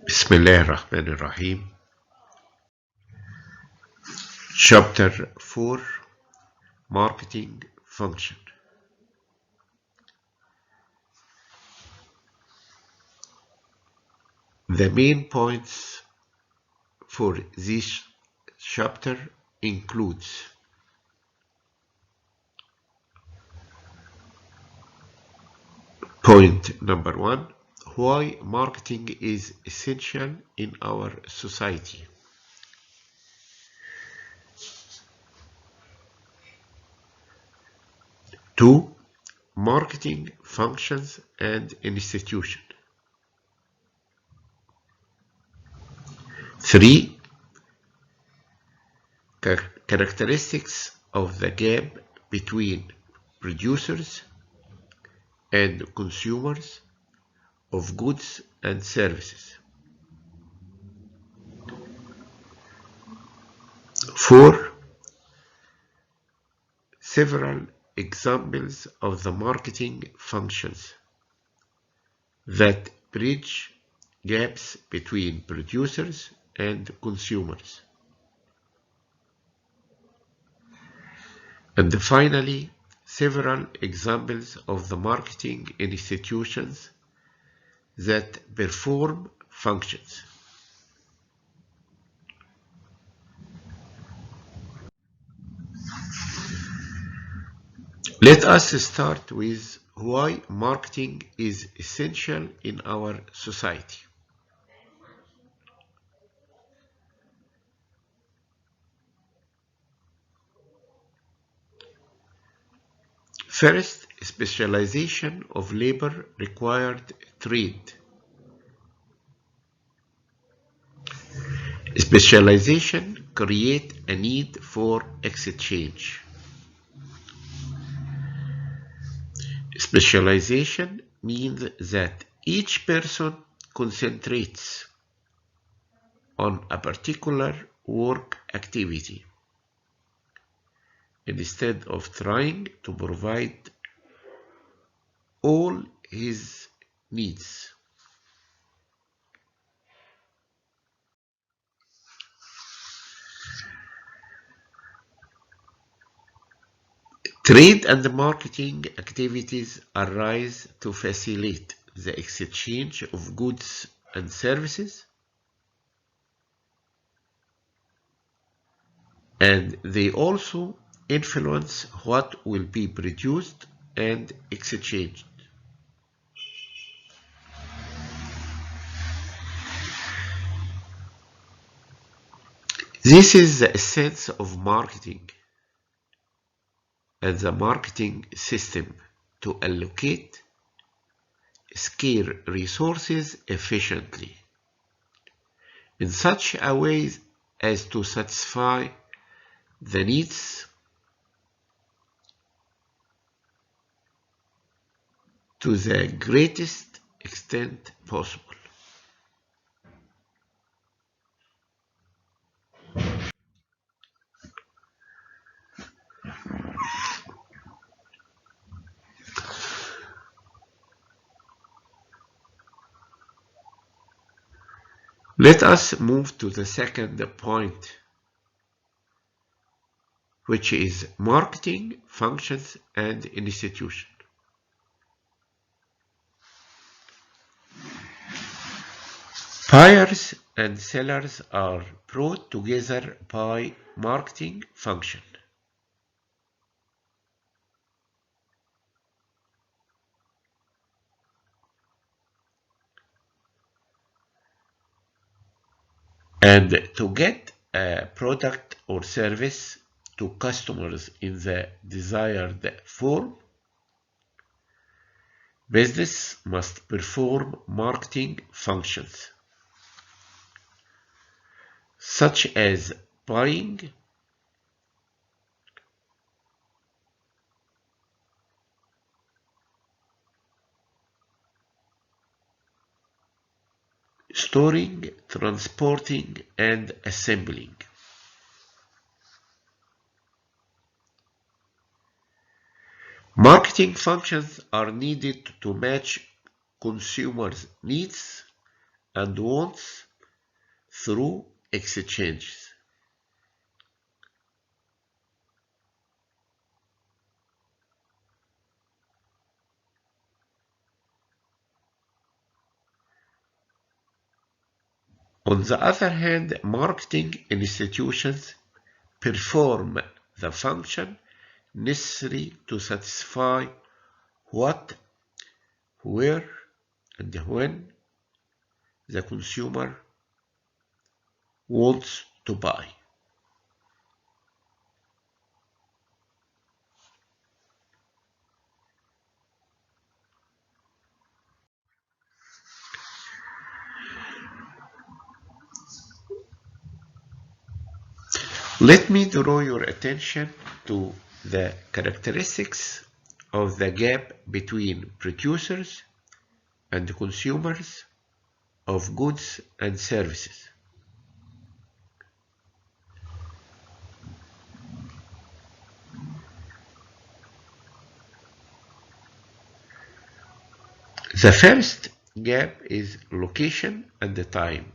بسم الله الرحمن الرحيم. Chapter 4 Marketing Function. The main points for this chapter includes point number 1, why marketing is essential in our society. Two, marketing functions and institution. 3, characteristics of the gap between producers and consumers of goods and services. 4, several examples of the marketing functions that bridge gaps between producers and consumers. And finally, several examples of the marketing institutions that perform functions. Let us start with why marketing is essential in our society. First, specialization of labor required trade. Specialization creates a need for exchange. Specialization means that each person concentrates on a particular work activity instead of trying to provide all his needs. Trade and marketing activities arise to facilitate the exchange of goods and services, and they also influence what will be produced and exchanged. This is the essence of marketing and the marketing system to allocate scarce resources efficiently in such a way as to satisfy the needs to the greatest extent possible. Let us move to the second point, which is marketing functions and institution. Buyers and sellers are brought together by marketing function. And to get a product or service to customers in the desired form, business must perform marketing functions such as buying, storing, transporting, and assembling. Marketing functions are needed to match consumers' needs and wants through exchanges. On the other hand, marketing institutions perform the function necessary to satisfy what, where, and when the consumer wants to buy. Let me draw your attention to the characteristics of the gap between producers and consumers of goods and services. The first gap is location and the time.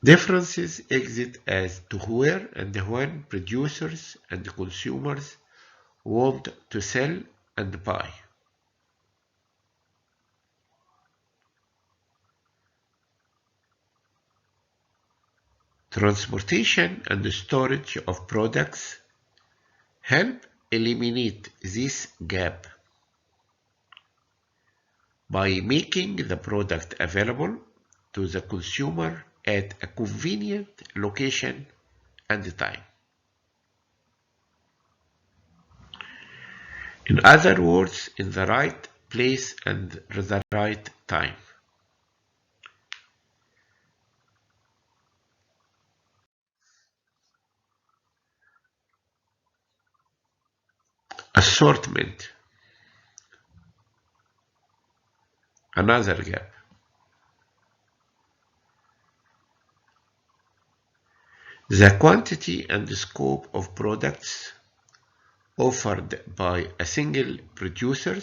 Differences exist as to where and when producers and consumers want to sell and buy. Transportation and storage of products help eliminate this gap by making the product available to the consumer at a convenient location and time. In other words, in the right place and the right time. Assortment, another gap. The quantity and scope of products offered by a single producer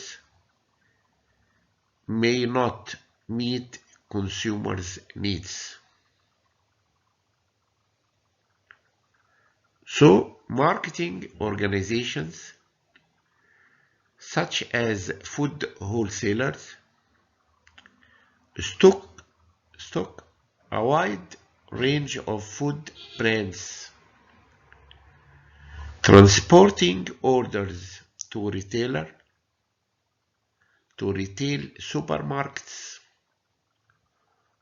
may not meet consumers' needs. So, marketing organizations such as food wholesalers stock a wide range of food brands, transporting orders to retail supermarkets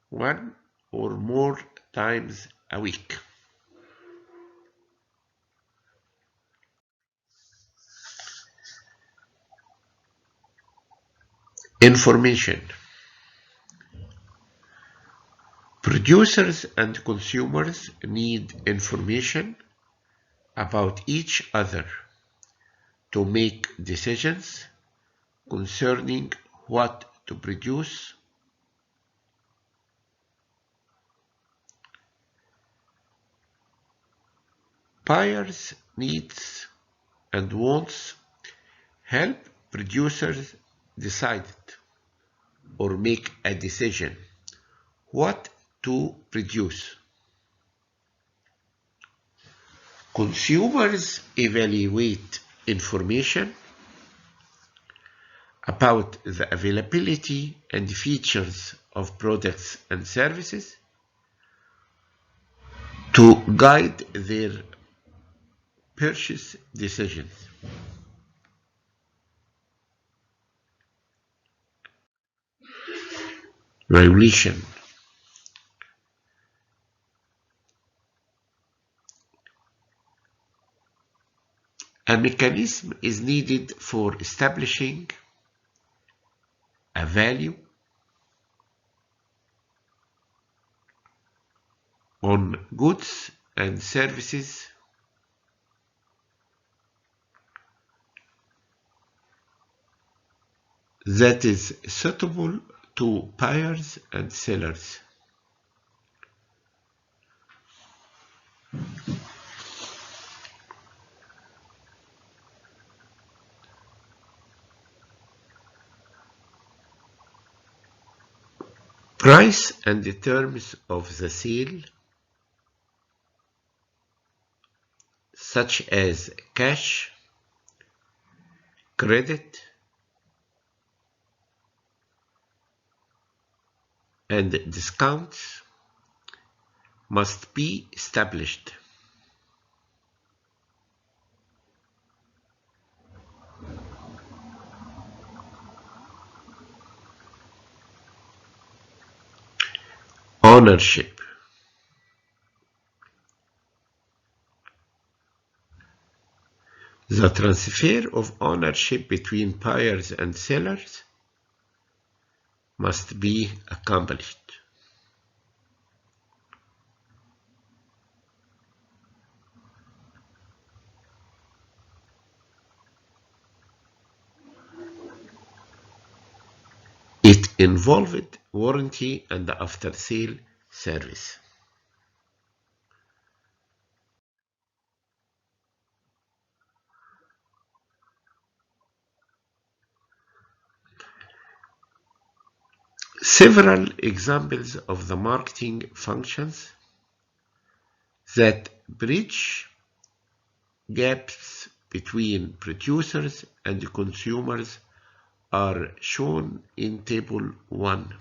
one or more times a week. Information. Producers and consumers need information about each other to make decisions concerning what to produce, buyers' needs and wants help producers decide or make a decision what to produce. Consumers evaluate information about the availability and features of products and services to guide their purchase decisions. Regulation. A mechanism is needed for establishing a value on goods and services that is suitable to buyers and sellers. Price and the terms of the sale, such as cash, credit, and discounts, must be established. Ownership. The transfer of ownership between buyers and sellers must be accomplished. It involved warranty and after-sale service. Several examples of the marketing functions that bridge gaps between producers and consumers are shown in Table 1.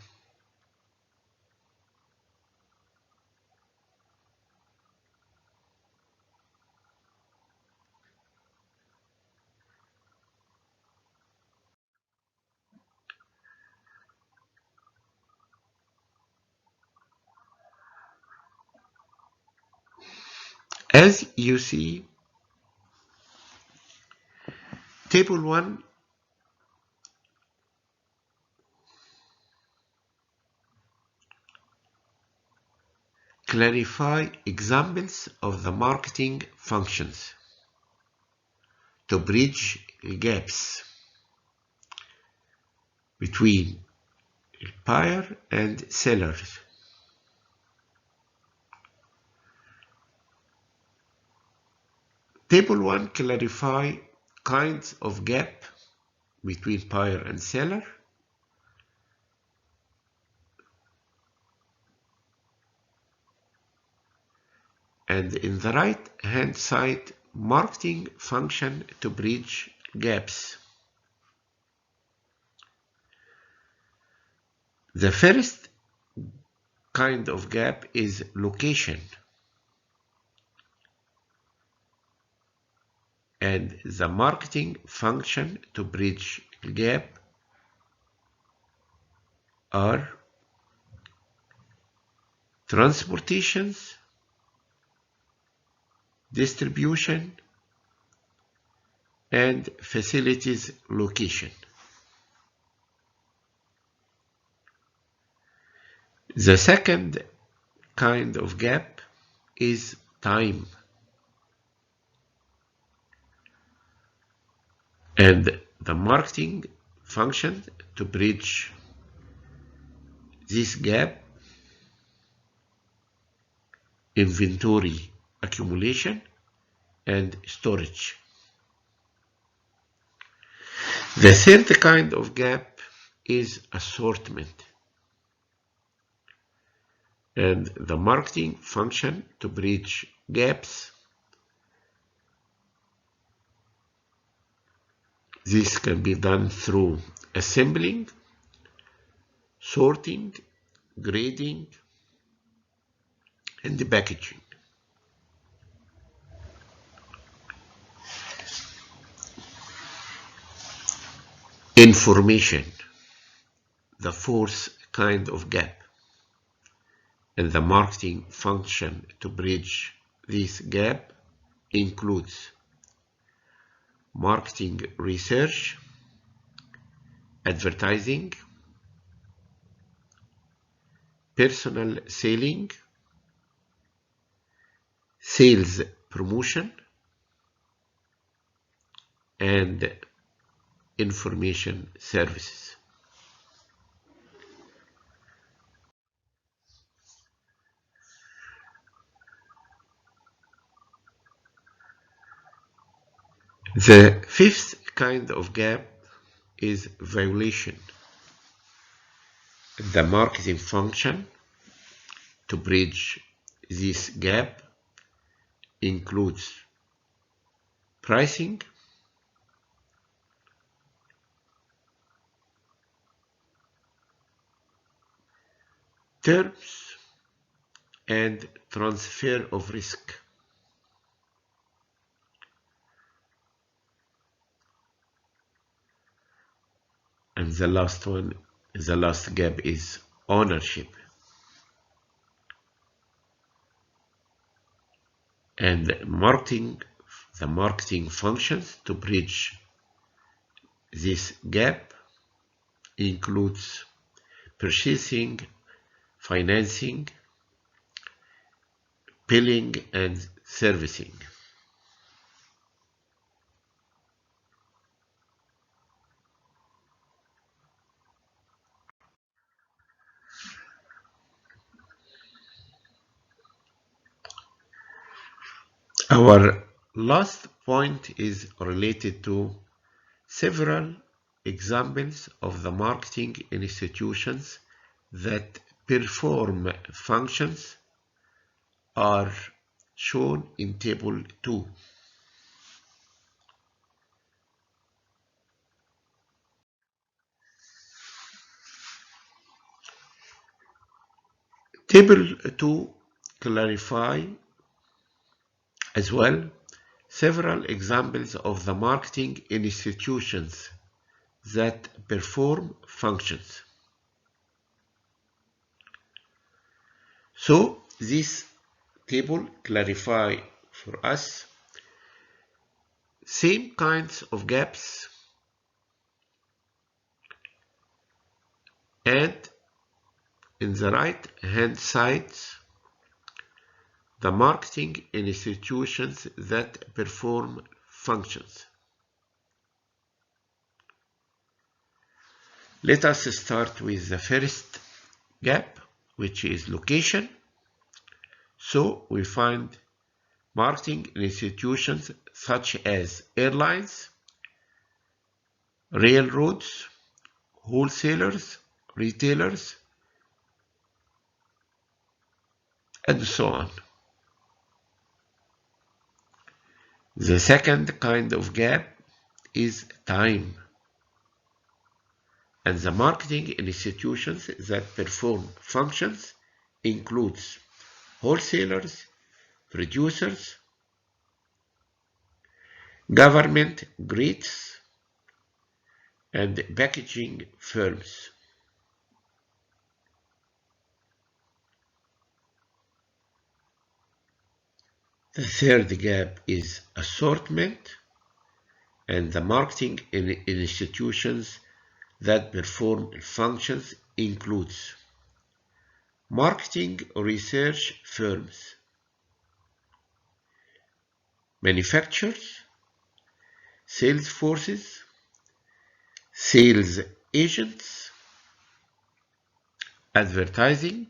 As you see, Table 1 clarify examples of the marketing functions to bridge gaps between buyer and sellers. Table 1 clarify kinds of gap between buyer and seller, and in the right hand side, marketing function to bridge gaps. The first kind of gap is location, and the marketing function to bridge gap are transportations, distribution, and facilities location. The second kind of gap is time, and the marketing function to bridge this gap: inventory accumulation and storage. The third kind of gap is assortment, and the marketing function to bridge gaps. This can be done through assembling, sorting, grading, and packaging. Information, the fourth kind of gap, and the marketing function to bridge this gap includes marketing research, advertising, personal selling, sales promotion, and information services. The fifth kind of gap is violation. The marketing function to bridge this gap includes pricing, terms, and transfer of risk. And the last gap is ownership. And the marketing functions to bridge this gap includes purchasing, financing, billing, and servicing. Our last point is related to several examples of the marketing institutions that perform functions are shown in Table 2. Table 2 clarify as well several examples of the marketing institutions that perform functions. So this table clarify for us same kinds of gaps and in the right hand side the marketing institutions that perform functions. Let us start with the first gap, which is location. So we find marketing institutions such as airlines, railroads, wholesalers, retailers, and so on. The second kind of gap is time. And the marketing institutions that perform functions includes wholesalers, producers, government grids, and packaging firms. The third gap is assortment, and the marketing institutions that perform functions includes marketing research firms, manufacturers, sales forces, sales agents, advertising,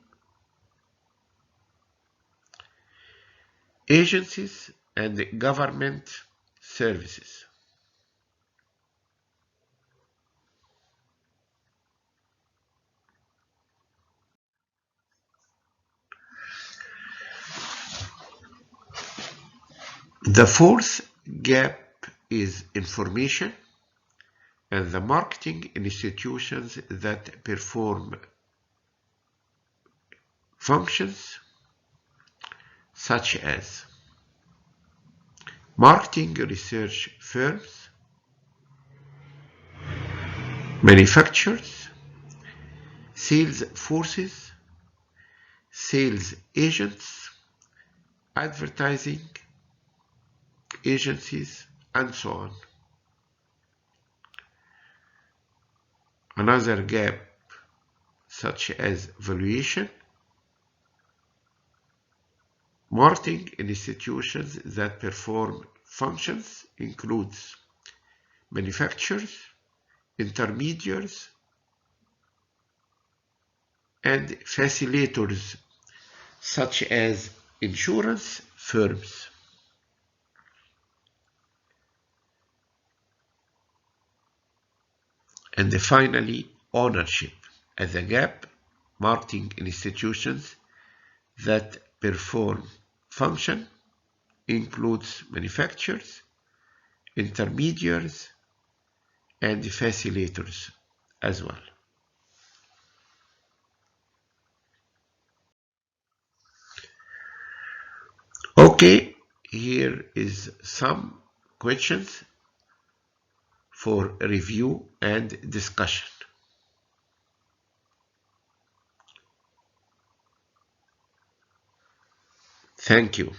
agencies, and government services. The fourth gap is information, and the marketing institutions that perform functions such as marketing research firms, manufacturers, sales forces, sales agents, advertising agencies, and so on. Another gap such as valuation, marketing institutions that perform functions includes manufacturers, intermediaries, and facilitators such as insurance firms. And finally, ownership. As a gap, marking institutions that perform function includes manufacturers, intermediaries, and facilitators as well. Okay, here is some questions for review and discussion. Thank you.